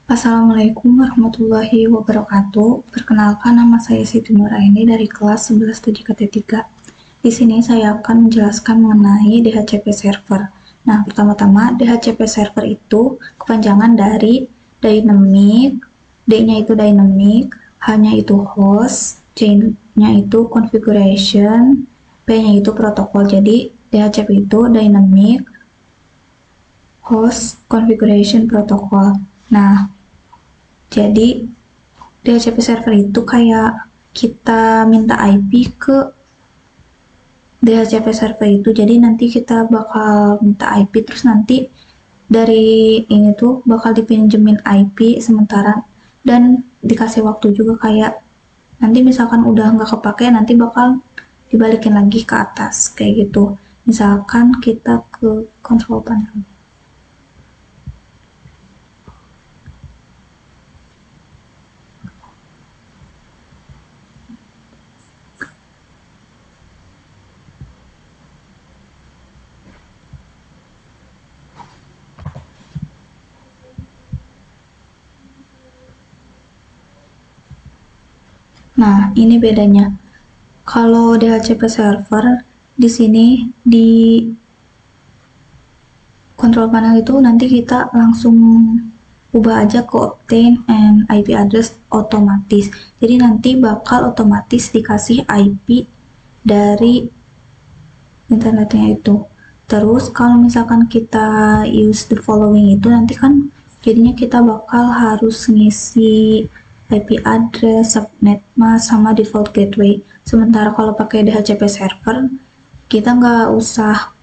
Assalamualaikum warahmatullahi wabarakatuh. Perkenalkan, nama saya Siti Nuraini dari kelas 11 studi KT3. Di sini saya akan menjelaskan mengenai DHCP server. Nah, pertama-tama DHCP server itu kepanjangan dari dynamic, D-nya itu dynamic, H-nya itu host, C-nya itu configuration, P-nya itu protokol. Jadi DHCP itu dynamic host configuration protocol. Nah, jadi DHCP server itu kayak kita minta IP ke DHCP server itu. Jadi nanti kita bakal minta IP, terus nanti dari ini tuh bakal dipinjemin IP sementara dan dikasih waktu juga, kayak nanti misalkan udah nggak kepake nanti bakal dibalikin lagi ke atas kayak gitu. Misalkan kita ke control panel. Nah, ini bedanya. Kalau DHCP server di sini di control panel itu nanti kita langsung ubah aja ke obtain and IP address otomatis. Jadi nanti bakal otomatis dikasih IP dari internetnya itu. Terus kalau misalkan kita use the following itu nanti kan jadinya kita bakal harus ngisi IP address, subnet mask, sama default gateway. Sementara kalau pakai DHCP server, kita nggak usah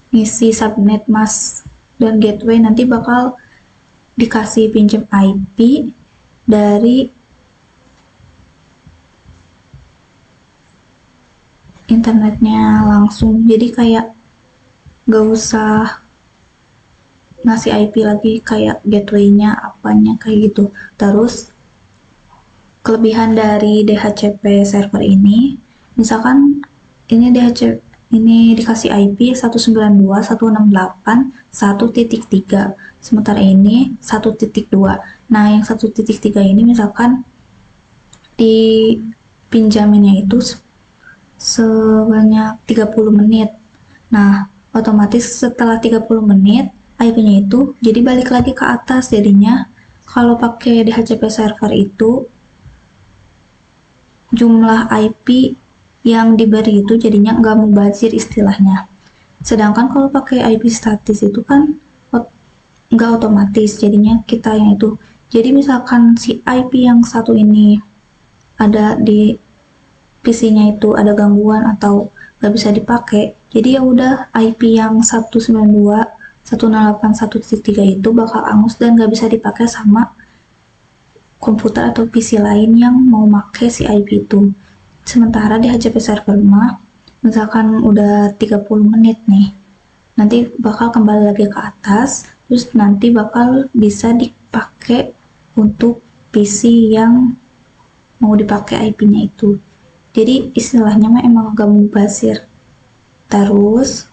ngisi subnet mask dan gateway, nanti bakal dikasih pinjam IP dari internetnya langsung. Jadi kayak nggak usah ngasih IP lagi kayak gateway-nya apanya kayak gitu. Terus kelebihan dari DHCP server ini, misalkan ini dikasih IP 192.168.1.3, sementara ini 1.2. Nah, yang 1.3 ini misalkan dipinjaminnya itu sebanyak 30 menit. Nah, otomatis setelah 30 menit IP-nya itu jadi balik lagi ke atas. Jadinya kalau pakai DHCP server itu jumlah IP yang diberi itu jadinya nggak mubazir istilahnya. Sedangkan kalau pakai IP statis itu kan nggak otomatis, jadinya kita yang itu. Jadi misalkan si IP yang satu ini ada di PC-nya itu ada gangguan atau nggak bisa dipakai, jadi ya udah IP yang 192.168.1.3 itu bakal angus dan nggak bisa dipakai sama komputer atau PC lain yang mau make si IP itu. Sementara di DHCP server mah misalkan udah 30 menit nih, nanti bakal kembali lagi ke atas, terus nanti bakal bisa dipakai untuk PC yang mau dipakai IP-nya itu. Jadi istilahnya mah emang agak mubazir. Terus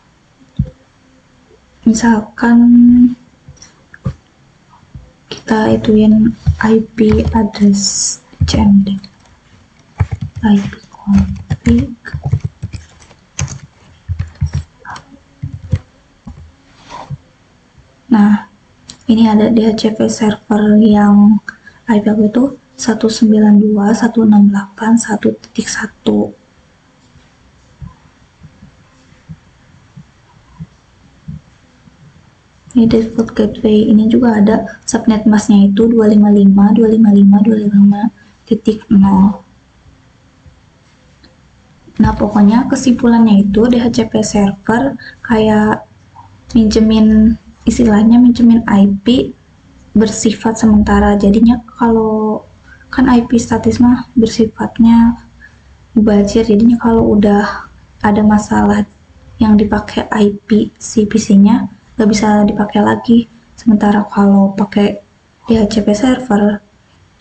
misalkan kita ituin IP address CMD, IP config, nah ini ada DHCP server yang IP aku itu 192.168.1.1. Ini default gateway, ini juga ada subnet masknya itu 255.255.255.0. Nah, pokoknya kesimpulannya itu DHCP server kayak istilahnya minjemin IP bersifat sementara. Jadinya kalau kan IP statis mah bersifatnya mubazir, jadinya kalau udah ada masalah yang dipakai IP si PC-nya nggak bisa dipakai lagi. Sementara kalau pakai DHCP server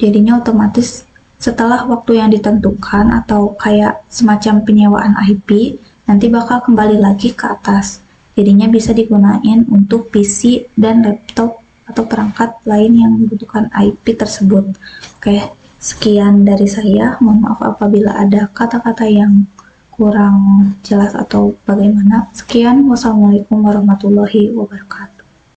jadinya otomatis setelah waktu yang ditentukan atau kayak semacam penyewaan IP nanti bakal kembali lagi ke atas. Jadinya bisa digunain untuk PC dan laptop atau perangkat lain yang membutuhkan IP tersebut. Oke, sekian dari saya. Mohon maaf apabila ada kata-kata yang kurang jelas atau bagaimana. Sekian, wassalamualaikum warahmatullahi wabarakatuh.